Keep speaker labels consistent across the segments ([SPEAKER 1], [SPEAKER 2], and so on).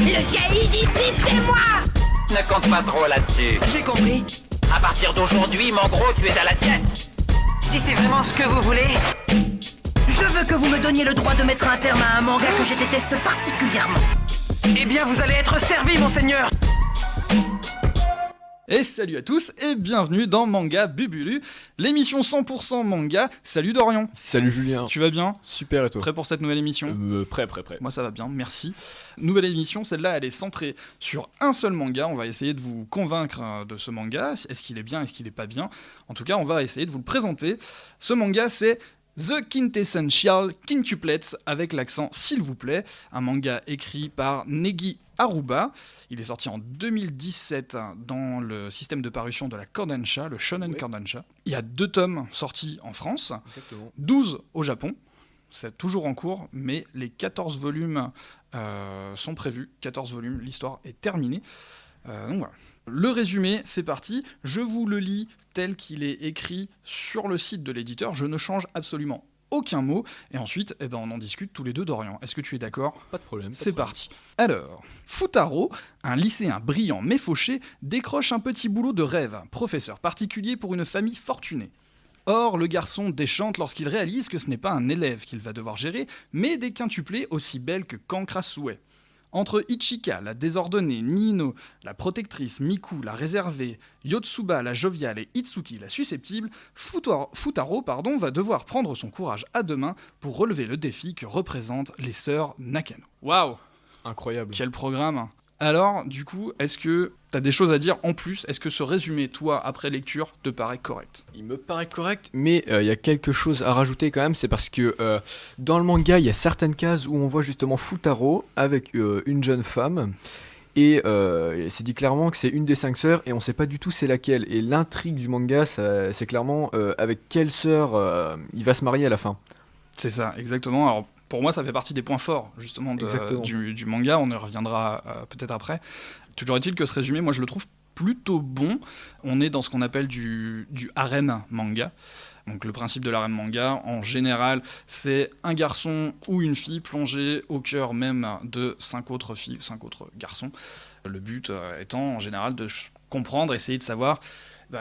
[SPEAKER 1] Le caïd ici, c'est moi!
[SPEAKER 2] Ne compte pas trop là-dessus.
[SPEAKER 3] J'ai compris.
[SPEAKER 2] À partir d'aujourd'hui, mon gros, tu es à la diète.
[SPEAKER 3] Si c'est vraiment ce que vous voulez.
[SPEAKER 4] Je veux que vous me donniez le droit de mettre un terme à un manga que je déteste particulièrement.
[SPEAKER 3] Eh bien, vous allez être servi, monseigneur.
[SPEAKER 5] Et salut à tous et bienvenue dans Manga Bubulu, l'émission 100% manga. Salut Dorian.
[SPEAKER 6] Salut Julien.
[SPEAKER 5] Tu vas bien?
[SPEAKER 6] Super et toi?
[SPEAKER 5] Prêt pour cette nouvelle émission?
[SPEAKER 6] Prêt.
[SPEAKER 5] Moi ça va bien, merci. Nouvelle émission, celle-là elle est centrée sur un seul manga. On va essayer de vous convaincre de ce manga. Est-ce qu'il est bien, est-ce qu'il est pas bien? En tout cas, on va essayer de vous le présenter. Ce manga c'est The Quintessential Quintuplets, avec l'accent s'il vous plaît, un manga écrit par Negi Aruba. Il est sorti en 2017 dans le système de parution de la Kodansha, le Shonen Kodansha. Il y a 2 tomes sortis en France,
[SPEAKER 6] Exactement.
[SPEAKER 5] 12 au Japon. C'est toujours en cours, mais les 14 volumes sont prévus. 14 volumes, l'histoire est terminée. Donc voilà. Le résumé, c'est parti. Je vous le lis tel qu'il est écrit sur le site de l'éditeur. Je ne change absolument aucun mot. Et ensuite, on en discute tous les deux, Dorian. Est-ce que tu es d'accord ?
[SPEAKER 6] Pas de problème.
[SPEAKER 5] C'est parti. Alors, Futaro, un lycéen brillant mais fauché, décroche un petit boulot de rêve, professeur particulier pour une famille fortunée. Or, le garçon déchante lorsqu'il réalise que ce n'est pas un élève qu'il va devoir gérer, mais des quintuplés aussi belles que cancres à souhait. Entre Ichika, la désordonnée, Nino, la protectrice, Miku, la réservée, Yotsuba, la joviale et Itsuki, la susceptible, Futaro va devoir prendre son courage à deux mains pour relever le défi que représentent les sœurs Nakano. Waouh!
[SPEAKER 6] Incroyable.
[SPEAKER 5] Quel programme! Alors, du coup, est-ce que tu as des choses à dire en plus? Est-ce que ce résumé, toi, après lecture, te paraît correct?
[SPEAKER 6] Il me paraît correct, mais il y a quelque chose à rajouter quand même, c'est parce que dans le manga, il y a certaines cases où on voit justement Futaro avec une jeune femme, et c'est dit clairement que c'est une des 5 sœurs, et on sait pas du tout c'est laquelle. Et l'intrigue du manga, c'est clairement avec quelle sœur il va se marier à la fin.
[SPEAKER 5] C'est ça, exactement. Alors, pour moi, ça fait partie des points forts, justement, du manga. On y reviendra peut-être après. Toujours est-il que ce résumé, moi, je le trouve plutôt bon. On est dans ce qu'on appelle du harem manga. Donc, le principe de l'harem manga, en général, c'est un garçon ou une fille plongé au cœur même de 5 autres filles, 5 autres garçons. Le but étant, en général, de comprendre, essayer de savoir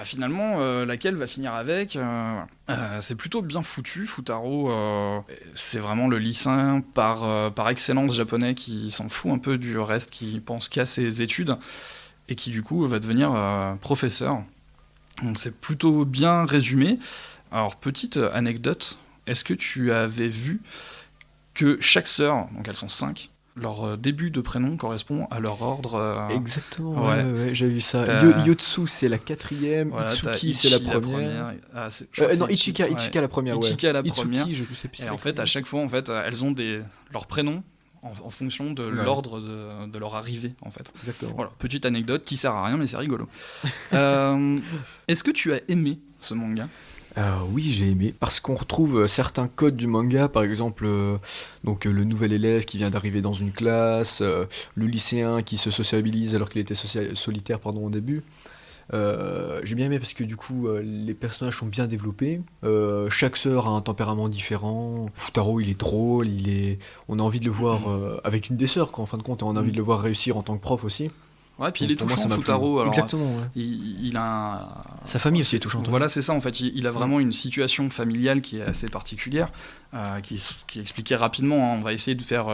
[SPEAKER 5] finalement laquelle va finir avec. C'est plutôt bien foutu. Futaro, c'est vraiment le lycéen par excellence japonais qui s'en fout un peu du reste, qui pense qu'à ses études et qui du coup va devenir professeur. Donc c'est plutôt bien résumé. Alors petite anecdote, est-ce que tu avais vu que chaque sœur, donc elles sont 5, leur début de prénom correspond à leur ordre.
[SPEAKER 6] Exactement,
[SPEAKER 5] ouais.
[SPEAKER 6] Ouais, j'ai vu ça. Yotsu, c'est la 4e,
[SPEAKER 5] voilà,
[SPEAKER 6] Itsuki, c'est la première. Non, Ichika la première,
[SPEAKER 5] Ichika la
[SPEAKER 6] Itsuki,
[SPEAKER 5] première.
[SPEAKER 6] je sais plus.
[SPEAKER 5] Et en fait, à chaque fois, elles ont leurs prénoms en fonction de l'ordre de leur arrivée, en fait.
[SPEAKER 6] Exactement.
[SPEAKER 5] Voilà, petite anecdote qui sert à rien, mais c'est rigolo. Est-ce que tu as aimé ce manga ?
[SPEAKER 6] Oui, j'ai aimé, parce qu'on retrouve certains codes du manga, par exemple le nouvel élève qui vient d'arriver dans une classe, le lycéen qui se sociabilise alors qu'il était solitaire au début. J'ai bien aimé parce que du coup les personnages sont bien développés, chaque sœur a un tempérament différent. Futaro il est drôle, on a envie de le voir avec une des sœurs en fin de compte, et on a envie de le voir réussir en tant que prof aussi.
[SPEAKER 5] Ouais, puis il est
[SPEAKER 6] Pour moi,
[SPEAKER 5] touchant,
[SPEAKER 6] ça m'a
[SPEAKER 5] Futaro.
[SPEAKER 6] plu.
[SPEAKER 5] Alors,
[SPEAKER 6] exactement, ouais.
[SPEAKER 5] Il a
[SPEAKER 6] sa famille aussi est touchante.
[SPEAKER 5] Voilà, c'est ça en fait. Il a vraiment une situation familiale qui est assez particulière, qui est expliquée rapidement. On va essayer de faire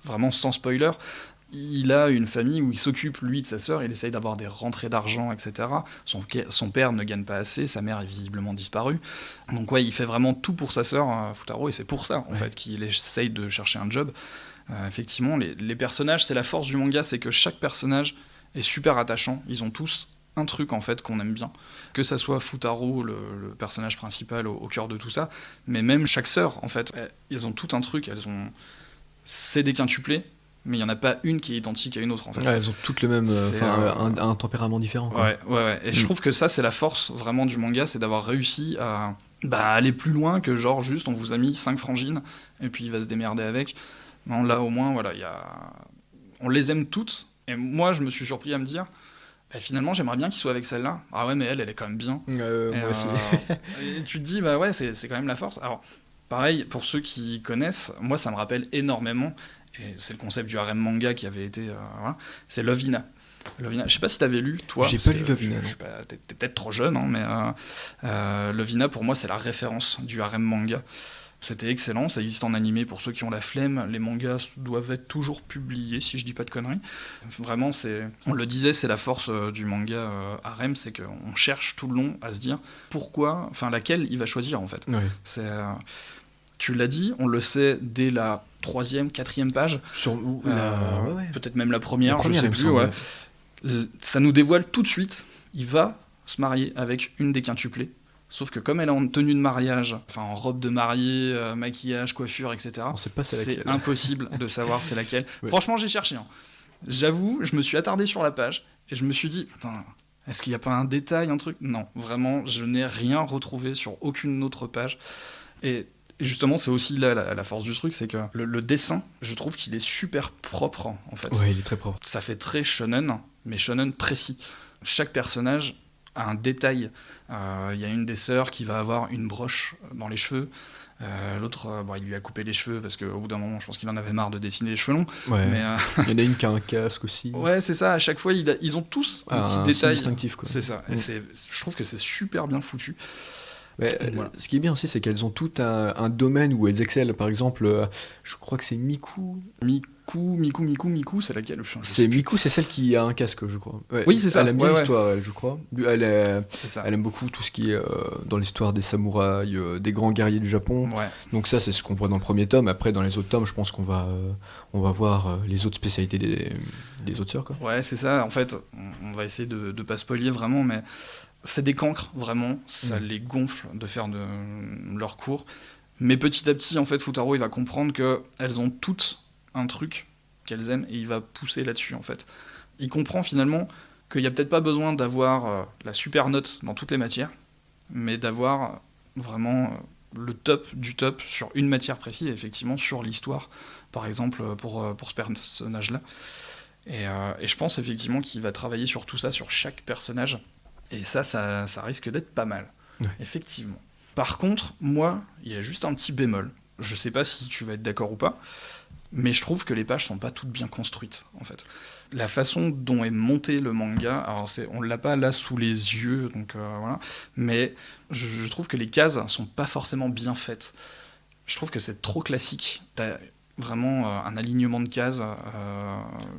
[SPEAKER 5] vraiment sans spoiler. Il a une famille où il s'occupe, lui, de sa sœur. Il essaye d'avoir des rentrées d'argent, etc. Son père ne gagne pas assez. Sa mère est visiblement disparue. Donc ouais, il fait vraiment tout pour sa sœur, Futaro. Et c'est pour ça, en fait, qu'il essaye de chercher un job. Effectivement, les personnages, c'est la force du manga, c'est que chaque personnage est super attachant. Ils ont tous un truc en fait qu'on aime bien, que ça soit Futaro, le personnage principal au cœur de tout ça, mais même chaque sœur en fait, ils ont tout un truc. C'est des quintuplés, mais il y en a pas une qui est identique à une autre en fait.
[SPEAKER 6] Ouais, elles ont toutes le même, un tempérament différent. Quoi.
[SPEAKER 5] Ouais. Et je trouve que ça c'est la force vraiment du manga, c'est d'avoir réussi à aller plus loin que genre juste on vous a mis 5 frangines et puis il va se démerder avec. Non, là au moins voilà, on les aime toutes. Et moi, je me suis surpris à me dire, finalement, j'aimerais bien qu'il soit avec celle-là. Ah ouais, mais elle est quand même bien.
[SPEAKER 6] Moi aussi.
[SPEAKER 5] Et tu te dis, c'est quand même la force. Alors, pareil, pour ceux qui connaissent, moi, ça me rappelle énormément et c'est le concept du harem manga qui avait été... voilà, c'est Love Hina. Je sais pas si t'avais lu, toi.
[SPEAKER 6] J'ai pas lu Love Hina.
[SPEAKER 5] T'es peut-être trop jeune, hein, mais Love Hina, pour moi, c'est la référence du harem manga. C'était excellent, ça existe en animé pour ceux qui ont la flemme. Les mangas doivent être toujours publiés, si je dis pas de conneries. Vraiment, on le disait, c'est la force du manga harem, c'est qu'on cherche tout le long à se dire pourquoi, enfin laquelle il va choisir en fait.
[SPEAKER 6] Ouais.
[SPEAKER 5] Tu l'as dit, on le sait dès la 3e, 4e page. Peut-être même la première, je sais plus. Ouais. Ça nous dévoile tout de suite, il va se marier avec une des quintuplées. Sauf que comme elle est en tenue de mariage, enfin en robe de mariée, maquillage, coiffure, etc.,
[SPEAKER 6] on sait pas
[SPEAKER 5] c'est impossible de savoir c'est laquelle. Ouais. Franchement, j'ai cherché. Hein. J'avoue, je me suis attardé sur la page et je me suis dit, putain, est-ce qu'il n'y a pas un détail, un truc ? Non, vraiment, je n'ai rien retrouvé sur aucune autre page. Et justement, c'est aussi là la force du truc, c'est que le dessin, je trouve qu'il est super propre, en fait.
[SPEAKER 6] Ouais, il est très propre.
[SPEAKER 5] Ça fait très shonen, mais shonen précis. Chaque personnage a un détail. Il y a une des sœurs qui va avoir une broche dans les cheveux. L'autre, il lui a coupé les cheveux parce qu'au bout d'un moment, je pense qu'il en avait marre de dessiner les cheveux longs.
[SPEAKER 6] Ouais. Mais il y en a une qui a un casque aussi.
[SPEAKER 5] Ouais, c'est ça. À chaque fois, ils ont tous un petit détail
[SPEAKER 6] distinctif, quoi.
[SPEAKER 5] C'est ça. Et je trouve que c'est super bien foutu.
[SPEAKER 6] Ouais, voilà. Ce qui est bien aussi, c'est qu'elles ont tout un domaine où elles excellent. Par exemple, je crois que c'est Miku, c'est laquelle ? C'est Miku, c'est celle qui a un casque, je crois. Ouais.
[SPEAKER 5] Oui, c'est ça.
[SPEAKER 6] Elle aime bien l'histoire, elle, je crois. Elle aime beaucoup tout ce qui est dans l'histoire des samouraïs, des grands guerriers du Japon.
[SPEAKER 5] Ouais.
[SPEAKER 6] Donc ça, c'est ce qu'on voit dans le premier tome. Après, dans les autres tomes, je pense qu'on va voir les autres spécialités des autres sœurs, quoi.
[SPEAKER 5] Ouais, c'est ça. En fait, on va essayer de pas spoiler vraiment, mais c'est des cancres, vraiment. Ça les gonfle de faire de leur cours. Mais petit à petit, en fait, Futaro, il va comprendre qu'elles ont toutes un truc qu'elles aiment et il va pousser là-dessus, en fait. Il comprend finalement qu'il n'y a peut-être pas besoin d'avoir la super note dans toutes les matières, mais d'avoir vraiment le top du top sur une matière précise, effectivement, sur l'histoire, par exemple, pour ce personnage-là. Et je pense effectivement qu'il va travailler sur tout ça, sur chaque personnage. Et ça risque d'être pas mal, effectivement. Par contre, moi, il y a juste un petit bémol. Je sais pas si tu vas être d'accord ou pas, mais je trouve que les pages sont pas toutes bien construites, en fait. La façon dont est monté le manga, alors on l'a pas là sous les yeux, donc voilà, mais je trouve que les cases sont pas forcément bien faites. Je trouve que c'est trop classique. T'as vraiment un alignement de cases.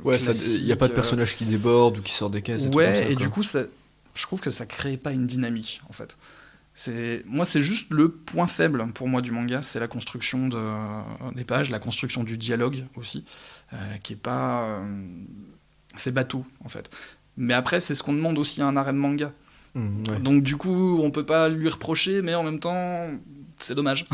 [SPEAKER 6] Il n'y a pas de personnage qui déborde ou qui sort des cases.
[SPEAKER 5] Ouais, et du coup, je trouve que ça crée pas une dynamique, en fait. C'est juste le point faible pour moi du manga, c'est la construction des pages, la construction du dialogue aussi, qui est pas... c'est bateau, en fait. Mais après, c'est ce qu'on demande aussi à un harem manga.
[SPEAKER 6] Ouais.
[SPEAKER 5] Donc du coup, on peut pas lui reprocher, mais en même temps, c'est dommage.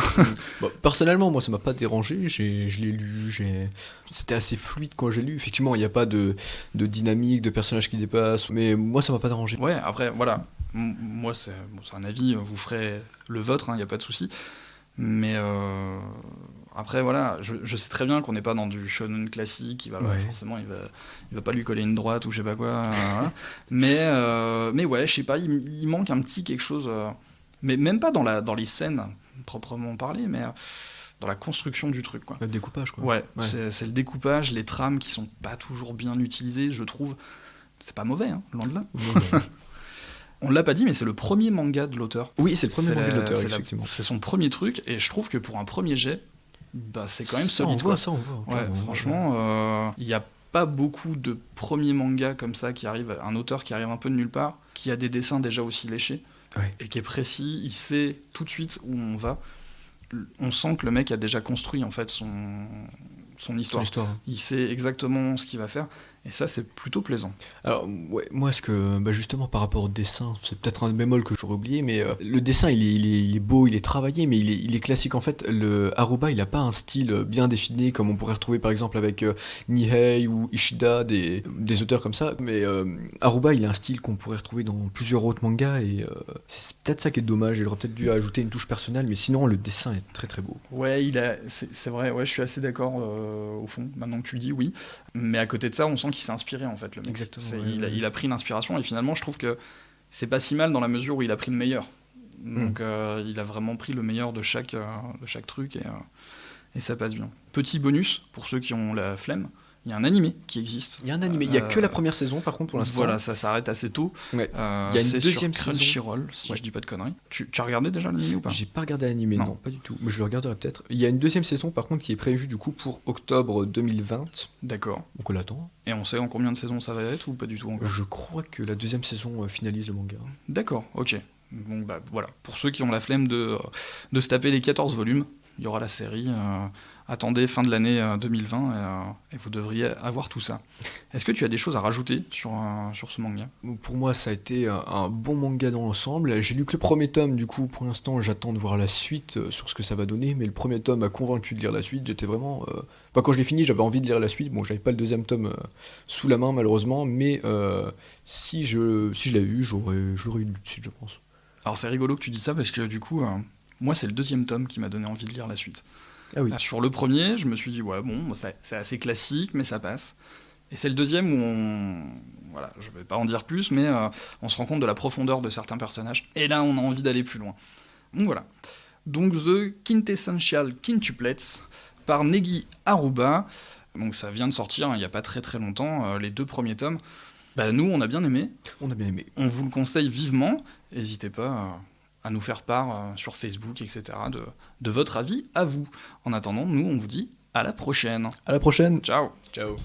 [SPEAKER 6] Personnellement, moi, ça m'a pas dérangé. Je l'ai lu, c'était assez fluide quand j'ai lu. Effectivement, il n'y a pas de dynamique, de personnages qui dépassent, mais moi, ça m'a pas dérangé.
[SPEAKER 5] Ouais, après, voilà. Moi, c'est un avis, vous ferez le vôtre, il n'y a pas de souci. Mais après, voilà, je sais très bien qu'on n'est pas dans du shonen classique, forcément, il va pas lui coller une droite ou je sais pas quoi. Mais ouais, je sais pas, il manque un petit quelque chose, mais même pas dans les scènes proprement parlées, mais dans la construction du truc, quoi.
[SPEAKER 6] Le découpage, quoi.
[SPEAKER 5] Ouais. C'est le découpage, les trames qui sont pas toujours bien utilisées, je trouve. C'est pas mauvais, loin de là. On l'a pas dit, mais c'est le premier manga de l'auteur.
[SPEAKER 6] Oui, c'est le premier manga de l'auteur, effectivement.
[SPEAKER 5] C'est son premier truc, et je trouve que pour un premier jet, c'est quand même solide.
[SPEAKER 6] Ça, on voit.
[SPEAKER 5] Ouais, franchement, il n'y a pas beaucoup de premiers mangas comme ça qui arrivent, un auteur qui arrive un peu de nulle part, qui a des dessins déjà aussi léchés, et qui est précis, il sait tout de suite où on va. On sent que le mec a déjà construit, en fait, son histoire. Il sait exactement ce qu'il va faire. Et ça, c'est plutôt plaisant.
[SPEAKER 6] Alors, ouais, moi, justement, par rapport au dessin, c'est peut-être un bémol que j'aurais oublié, mais le dessin, il est beau, il est travaillé, mais il est classique. En fait, le Haruba, il n'a pas un style bien défini, comme on pourrait retrouver, par exemple, avec Nihei ou Ishida, des auteurs comme ça. Mais Haruba, il a un style qu'on pourrait retrouver dans plusieurs autres mangas, et c'est peut-être ça qui est dommage. Il aurait peut-être dû ajouter une touche personnelle, mais sinon, le dessin est très, très beau.
[SPEAKER 5] Ouais, c'est vrai, ouais, je suis assez d'accord, au fond, maintenant que tu le dis, oui. Mais à côté de ça, on sent qu'il s'est inspiré, en fait, le mec.
[SPEAKER 6] Exactement.
[SPEAKER 5] Il a pris l'inspiration, et finalement, je trouve que c'est pas si mal dans la mesure où il a pris le meilleur. Donc, il a vraiment pris le meilleur de chaque truc, et ça passe bien. Petit bonus, pour ceux qui ont la flemme, il y a un animé qui existe.
[SPEAKER 6] Il y a un animé, il n'y a que la première saison par contre pour l'instant.
[SPEAKER 5] Voilà, ça s'arrête assez tôt.
[SPEAKER 6] Ouais. Il y a une deuxième
[SPEAKER 5] sur Crunchyroll, si je dis pas de conneries. Tu as regardé déjà l'animé ou pas?
[SPEAKER 6] J'ai pas regardé l'animé, non, pas du tout. Mais je le regarderai peut-être. Il y a une deuxième saison par contre qui est prévue du coup pour octobre 2020.
[SPEAKER 5] D'accord.
[SPEAKER 6] Donc on l'attend.
[SPEAKER 5] Et on sait en combien de saisons ça va être ou pas du tout encore?
[SPEAKER 6] Je crois que la deuxième saison finalise le manga.
[SPEAKER 5] D'accord, ok. Bon bah voilà, pour ceux qui ont la flemme de se taper les 14 volumes, il y aura la série. Attendez fin de l'année 2020 et vous devriez avoir tout ça. Est-ce que tu as des choses à rajouter sur ce manga?
[SPEAKER 6] Pour moi, ça a été un bon manga dans l'ensemble. J'ai lu que le premier tome, du coup, pour l'instant, j'attends de voir la suite sur ce que ça va donner. Mais le premier tome m'a convaincu de lire la suite. J'étais vraiment... quand je l'ai fini, j'avais envie de lire la suite. Bon, j'avais pas le deuxième tome sous la main, malheureusement. Mais si je l'avais eu, j'aurais eu le suite, je pense.
[SPEAKER 5] Alors c'est rigolo que tu dis ça parce que du coup, moi c'est le deuxième tome qui m'a donné envie de lire la suite.
[SPEAKER 6] Ah oui.
[SPEAKER 5] Sur le premier, je me suis dit, ouais, bon, c'est assez classique, mais ça passe. Et c'est le deuxième où voilà, je vais pas en dire plus, mais on se rend compte de la profondeur de certains personnages. Et là, on a envie d'aller plus loin. Donc voilà. Donc The Quintessential Quintuplets par Negi Aruba. Donc ça vient de sortir il n'y a pas très très longtemps, les 2 premiers tomes. Bah, nous, on a bien aimé.
[SPEAKER 6] On a bien aimé.
[SPEAKER 5] On vous le conseille vivement. N'hésitez pas à nous faire part sur Facebook, etc. de votre avis à vous. En attendant, nous, on vous dit à la prochaine.
[SPEAKER 6] À la prochaine.
[SPEAKER 5] Ciao.
[SPEAKER 6] Ciao.